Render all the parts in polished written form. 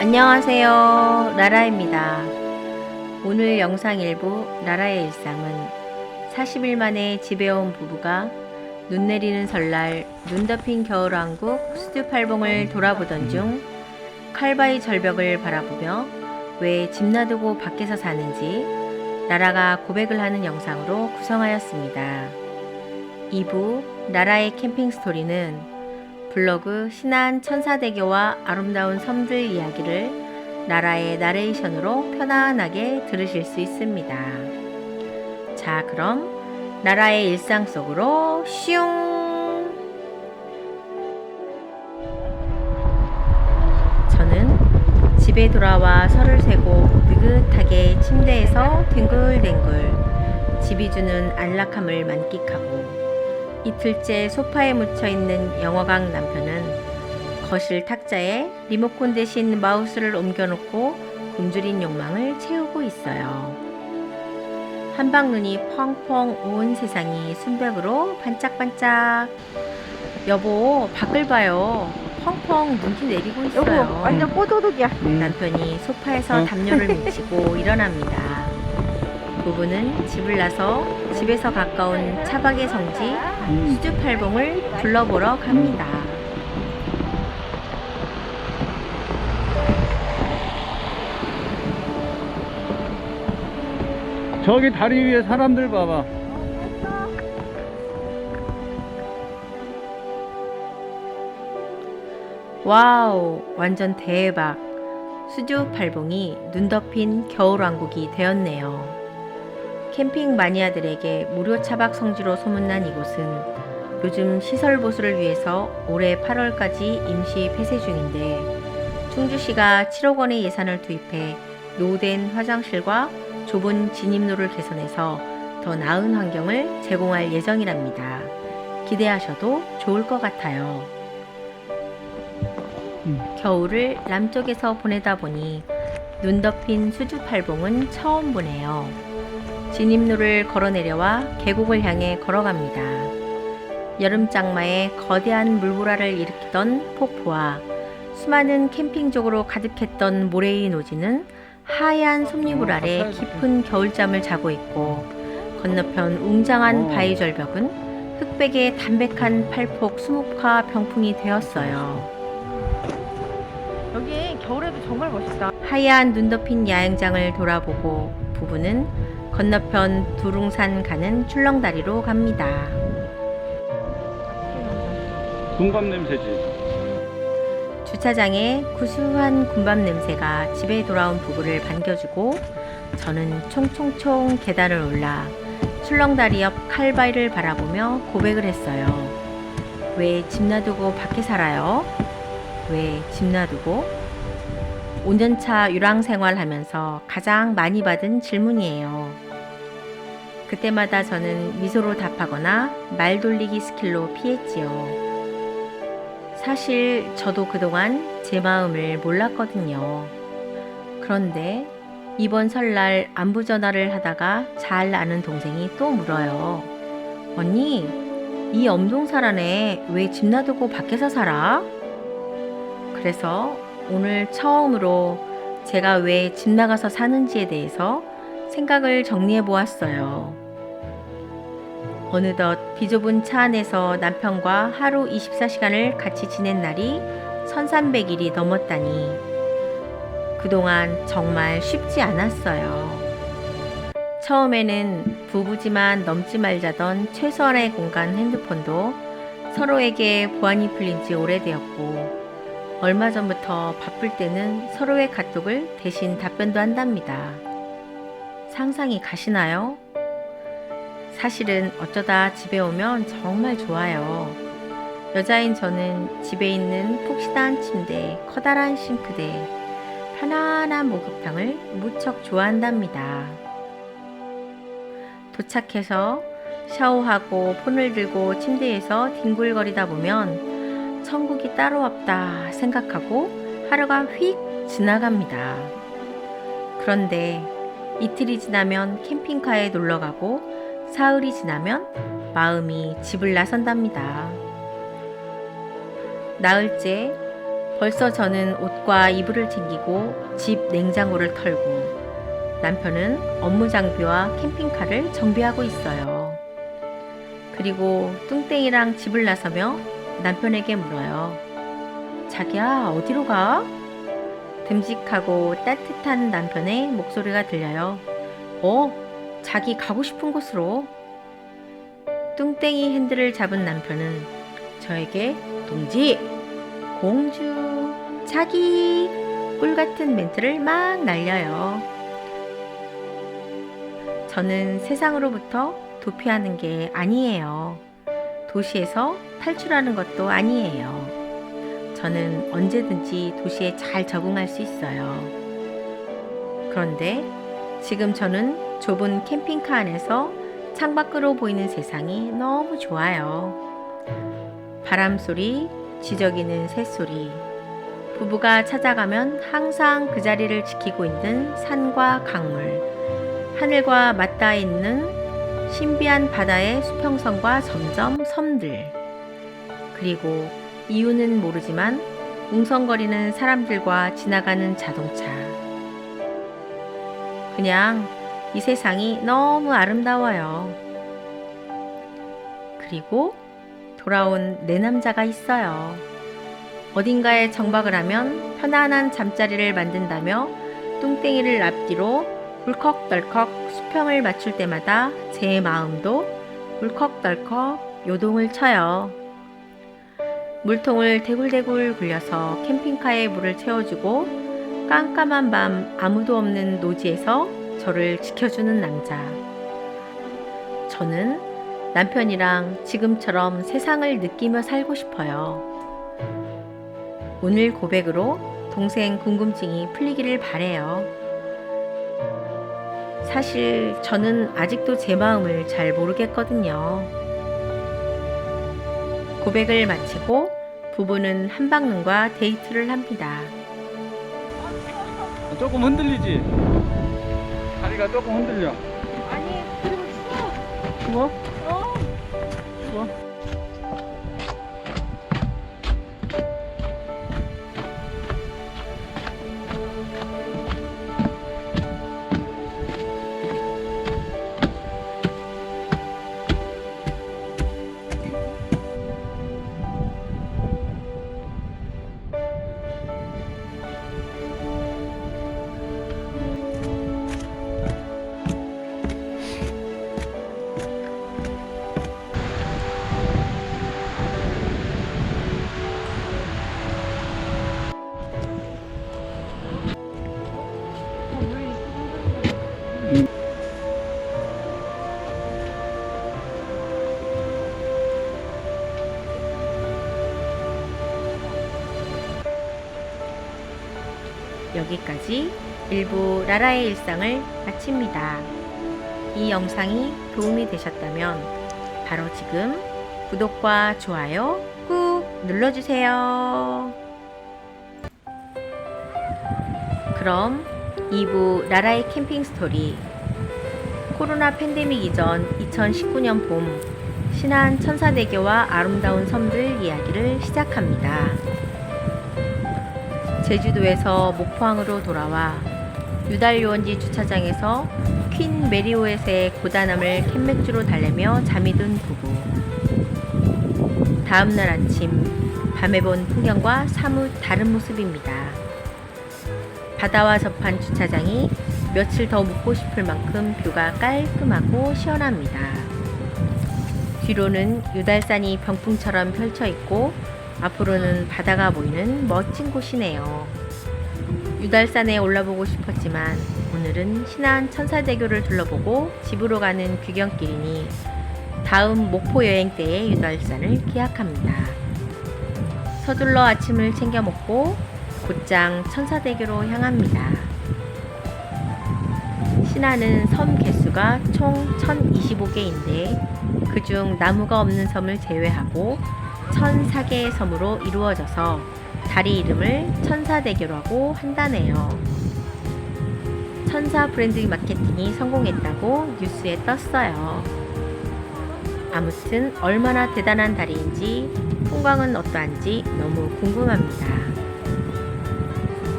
안녕하세요. 라라입니다. 오늘 영상 일부 라라의 일상은 40일 만에 집에 온 부부가 눈 내리는 설날 눈 덮인 겨울왕국 수줍팔봉을 돌아보던 중 칼바위 절벽을 바라보며 왜 집 놔두고 밖에서 사는지 라라가 고백을 하는 영상으로 구성하였습니다. 2부 라라의 캠핑 스토리는 블로그 신안 천사대교와 아름다운 섬들 이야기를 라라의 나레이션으로 편안하게 들으실 수 있습니다. 자, 그럼 라라의 일상 속으로 슝! 저는 집에 돌아와 설을 세고 느긋하게 침대에서 뒹굴뒹굴 집이 주는 안락함을 만끽하고 이틀째 소파에 묻혀있는 영화광 남편은 거실 탁자에 리모컨 대신 마우스를 옮겨놓고 굶주린 욕망을 채우고 있어요. 한방눈이 펑펑 온 세상이 순백으로 반짝반짝. 여보, 밖을 봐요. 펑펑 눈이 내리고 있어요. 여보, 완전 뽀도독이야. 남편이 소파에서 담요를 미치고 일어납니다. 부부는 집을 나서 집에서 가까운 차박의 성지 수줍팔봉을 둘러보러 갑니다. 저기 다리 위에 사람들 봐봐. 와우, 완전 대박. 수줍팔봉이 눈 덮인 겨울왕국이 되었네요. 캠핑 마니아들에게 무료 차박 성지로 소문난 이곳은 요즘 시설 보수를 위해서 올해 8월까지 임시 폐쇄 중인데 충주시가 7억 원의 예산을 투입해 노후된 화장실과 좁은 진입로를 개선해서 더 나은 환경을 제공할 예정이랍니다. 기대하셔도 좋을 것 같아요. 겨울을 남쪽에서 보내다 보니 눈 덮인 수줍팔봉은 처음 보네요. 진입로를 걸어 내려와 계곡을 향해 걸어갑니다. 여름 장마에 거대한 물보라를 일으키던 폭포와 수많은 캠핑족으로 가득했던 모래의 노지는 하얀 솜잎물 아래 깊은 겨울잠을 자고 있고 건너편 웅장한 바위 절벽은 흑백의 담백한 팔폭 수묵화 병풍이 되었어요. 여기 겨울에도 정말 멋있다. 하얀 눈 덮인 야영장을 돌아보고 부부는 건너편 두릉산 가는 출렁다리로 갑니다. 군밤 냄새지. 주차장에 구수한 군밤 냄새가 집에 돌아온 부부를 반겨주고 저는 총총총 계단을 올라 출렁다리 옆 칼바위를 바라보며 고백을 했어요. 왜 집 놔두고 밖에 살아요? 왜 집 놔두고? 5년차 유랑 생활하면서 가장 많이 받은 질문이에요. 그때마다 저는 미소로 답하거나 말 돌리기 스킬로 피했지요. 사실 저도 그동안 제 마음을 몰랐거든요. 그런데 이번 설날 안부 전화를 하다가 잘 아는 동생이 또 물어요. 언니, 이 엄동사라네 왜 집 놔두고 밖에서 살아? 그래서 오늘 처음으로 제가 왜 집 나가서 사는지에 대해서 생각을 정리해 보았어요. 어느덧 비좁은 차 안에서 남편과 하루 24시간을 같이 지낸 날이 1300일이 넘었다니 그동안 정말 쉽지 않았어요. 처음에는 부부지만 넘지 말자던 최소한의 공간 핸드폰도 서로에게 보안이 풀린 지 오래되었고 얼마 전부터 바쁠 때는 서로의 카톡을 대신 답변도 한답니다. 상상이 가시나요? 사실은 어쩌다 집에 오면 정말 좋아요. 여자인 저는 집에 있는 푹신한 침대, 커다란 싱크대, 편안한 목욕탕을 무척 좋아한답니다. 도착해서 샤워하고 폰을 들고 침대에서 뒹굴거리다 보면 천국이 따로 없다 생각하고 하루가 휙 지나갑니다. 그런데 이틀이 지나면 캠핑카에 놀러가고 사흘이 지나면 마음이 집을 나선답니다. 나흘째 벌써 저는 옷과 이불을 챙기고 집 냉장고를 털고 남편은 업무 장비와 캠핑카를 정비하고 있어요. 그리고 뚱땡이랑 집을 나서며 남편에게 물어요. 자기야, 어디로 가? 듬직하고 따뜻한 남편의 목소리가 들려요. 자기 가고 싶은 곳으로. 뚱땡이 핸들을 잡은 남편은 저에게 동지, 공주, 자기 꿀 같은 멘트를 막 날려요. 저는 세상으로부터 도피하는 게 아니에요. 도시에서 탈출하는 것도 아니에요. 저는 언제든지 도시에 잘 적응할 수 있어요. 그런데 지금 저는 좁은 캠핑카 안에서 창밖으로 보이는 세상이 너무 좋아요. 바람소리, 지저귀는 새소리, 부부가 찾아가면 항상 그 자리를 지키고 있는 산과 강물, 하늘과 맞닿아 있는 신비한 바다의 수평선과 점점 섬들, 그리고 이유는 모르지만 웅성거리는 사람들과 지나가는 자동차. 그냥 이 세상이 너무 아름다워요. 그리고 돌아온 내 남자가 있어요. 어딘가에 정박을 하면 편안한 잠자리를 만든다며 뚱땡이를 앞뒤로 울컥덜컥 수평을 맞출 때마다 제 마음도 울컥덜컥 요동을 쳐요. 물통을 대굴대굴 굴려서 캠핑카에 물을 채워주고 깜깜한 밤 아무도 없는 노지에서 저를 지켜주는 남자. 저는 남편이랑 지금처럼 세상을 느끼며 살고 싶어요. 오늘 고백으로 동생 궁금증이 풀리기를 바래요. 사실 저는 아직도 제 마음을 잘 모르겠거든요. 고백을 마치고 부부는 한방눈과 데이트를 합니다. 조금 흔들리지? 다리가 조금 흔들려. 아니, 그리고 추워. 추워? 추워? 여기까지 일부 라라의 일상을 마칩니다. 이 영상이 도움이 되셨다면 바로 지금 구독과 좋아요 꾹 눌러주세요. 그럼 2부 라라의 캠핑 스토리, 코로나 팬데믹 이전 2019년 봄 신안 천사대교와 아름다운 섬들 이야기를 시작합니다. 제주도에서 목포항으로 돌아와 유달유원지 주차장에서 퀸 메리오엣의 고단함을 캔맥주로 달래며 잠이 든 부부. 다음날 아침 밤에 본 풍경과 사뭇 다른 모습입니다. 바다와 접한 주차장이 며칠 더 묵고 싶을 만큼 뷰가 깔끔하고 시원합니다. 뒤로는 유달산이 병풍처럼 펼쳐 있고 앞으로는 바다가 보이는 멋진 곳이네요. 유달산에 올라보고 싶었지만 오늘은 신안 천사대교를 둘러보고 집으로 가는 귀경길이니 다음 목포 여행 때의 유달산을 기약합니다. 서둘러 아침을 챙겨 먹고 곧장 천사대교로 향합니다. 신안은 섬 개수가 총 1025개인데 그중 나무가 없는 섬을 제외하고 1004개의 섬으로 이루어져서 다리 이름을 천사대교라고 한다네요. 천사 브랜드 마케팅이 성공했다고 뉴스에 떴어요. 아무튼 얼마나 대단한 다리인지 풍광은 어떠한지 너무 궁금합니다.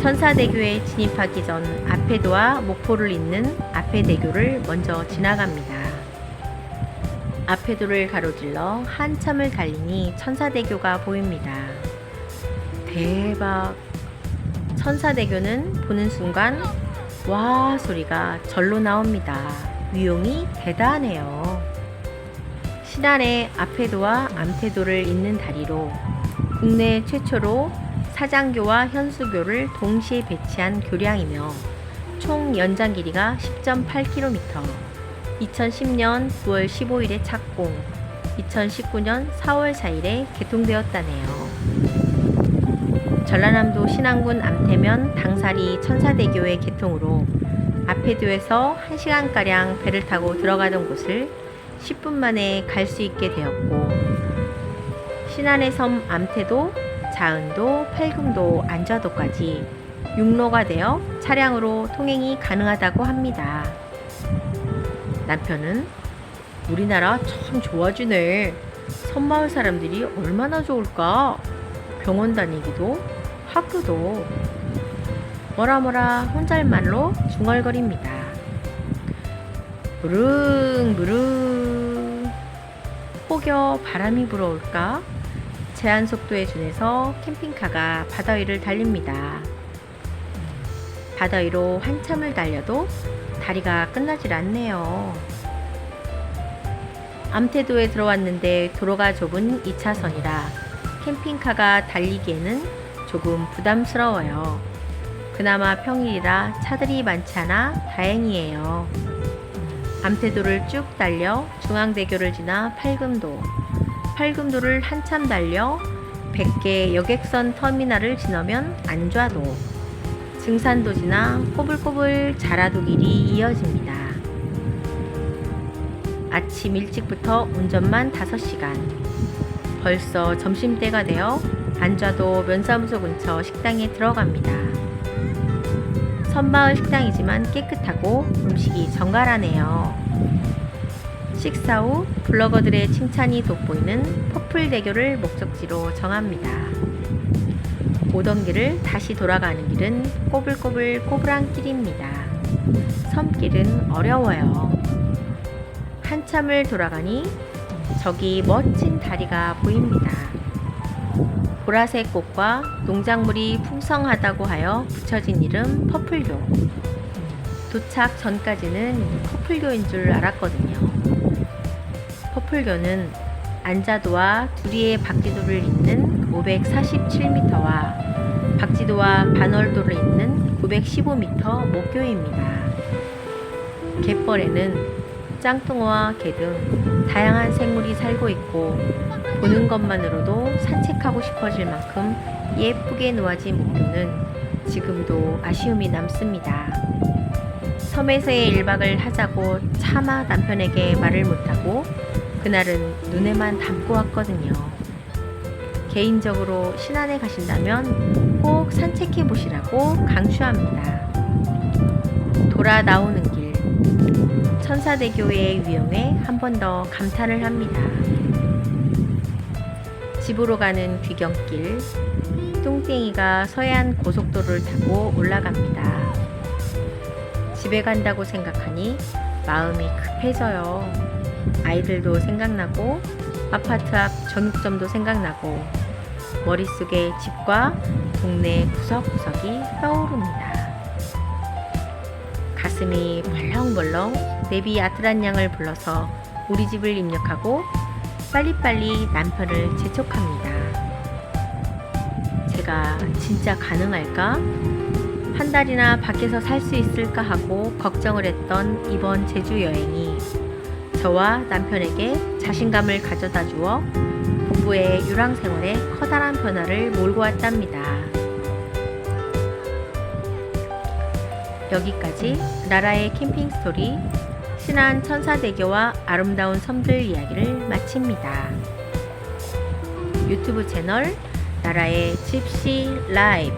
천사대교에 진입하기 전 아페도와 목포를 잇는 아페대교를 먼저 지나갑니다. 아페도를 가로질러 한참을 달리니 천사대교가 보입니다. 대박! 천사대교는 보는 순간 와 소리가 절로 나옵니다. 위용이 대단해요. 신안의 아페도와 암테도를 잇는 다리로 국내 최초로 사장교와 현수교를 동시에 배치한 교량이며 총 연장 길이가 10.8km, 2010년 9월 15일에 착공, 2019년 4월 4일에 개통되었다네요. 전라남도 신안군 암태면 당사리 천사대교의 개통으로 아페도에서 1시간가량 배를 타고 들어가던 곳을 10분 만에 갈 수 있게 되었고, 신안의 섬 암태도, 자은도, 팔금도, 안좌도까지 육로가 되어 차량으로 통행이 가능하다고 합니다. 남편은 우리나라 참 좋아지네. 섬마을 사람들이 얼마나 좋을까? 병원 다니기도 학교도 뭐라 혼잣말로 중얼거립니다. 무릉무릉 혹여 바람이 불어올까? 제한 속도에 준해서 캠핑카가 바다 위를 달립니다. 바다 위로 한참을 달려도 다리가 끝나질 않네요. 암태도에 들어왔는데 도로가 좁은 2차선이라 캠핑카가 달리기에는 조금 부담스러워요. 그나마 평일이라 차들이 많지 않아 다행이에요. 암태도를 쭉 달려 중앙대교를 지나 팔금도를 한참 달려 100개 여객선 터미널을 지나면 안좌도, 증산도 지나 꼬불꼬불 자라도 길이 이어집니다. 아침 일찍부터 운전만 5시간. 벌써 점심때가 되어 안좌도 면사무소 근처 식당에 들어갑니다. 섬마을 식당이지만 깨끗하고 음식이 정갈하네요. 식사 후 블로거들의 칭찬이 돋보이는 퍼플대교를 목적지로 정합니다. 오던 길을 다시 돌아가는 길은 꼬불꼬불 길입니다. 섬길은 어려워요. 한참을 돌아가니 저기 멋진 다리가 보입니다. 보라색 꽃과 농작물이 풍성하다고 하여 붙여진 이름 퍼플교. 도착 전까지는 퍼플교인 줄 알았거든요. 퍼플교는 안자도와 두리의 박지도를 잇는 547m와 박지도와 반월도를 잇는 915m 목교입니다. 갯벌에는 짱뚱어와 개 등 다양한 생물이 살고 있고 보는 것만으로도 산책하고 싶어질 만큼 예쁘게 놓아진 목교는 지금도 아쉬움이 남습니다. 섬에서의 1박을 하자고 차마 남편에게 말을 못하고 그날은 눈에만 담고 왔거든요. 개인적으로 신안에 가신다면 꼭 산책해 보시라고 강추합니다. 돌아 나오는 길, 천사대교의 위험에 한 번 더 감탄을 합니다. 집으로 가는 귀경길, 뚱땡이가 서해안 고속도로를 타고 올라갑니다. 집에 간다고 생각하니 마음이 급해져요. 아이들도 생각나고 아파트 앞 정육점도 생각나고 머릿속에 집과 동네 구석구석이 떠오릅니다. 가슴이 벌렁벌렁 내비 아트란 양을 불러서 우리 집을 입력하고 빨리빨리 남편을 재촉합니다. 제가 진짜 가능할까? 한 달이나 밖에서 살 수 있을까 하고 걱정을 했던 이번 제주 여행이 저와 남편에게 자신감을 가져다 주어 부부의 유랑 생활에 커다란 변화를 몰고 왔답니다. 여기까지 나라의 캠핑 스토리 신안 천사대교와 아름다운 섬들 이야기를 마칩니다. 유튜브 채널 나라의 집시 라이브,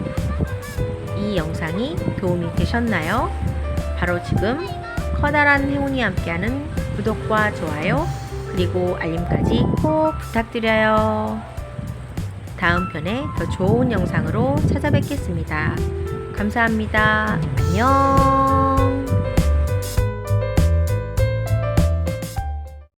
이 영상이 도움이 되셨나요? 바로 지금 커다란 행운이 함께하는 구독과 좋아요 그리고 알림까지 꼭 부탁드려요. 다음 편에 더 좋은 영상으로 찾아뵙겠습니다. 감사합니다. 안녕.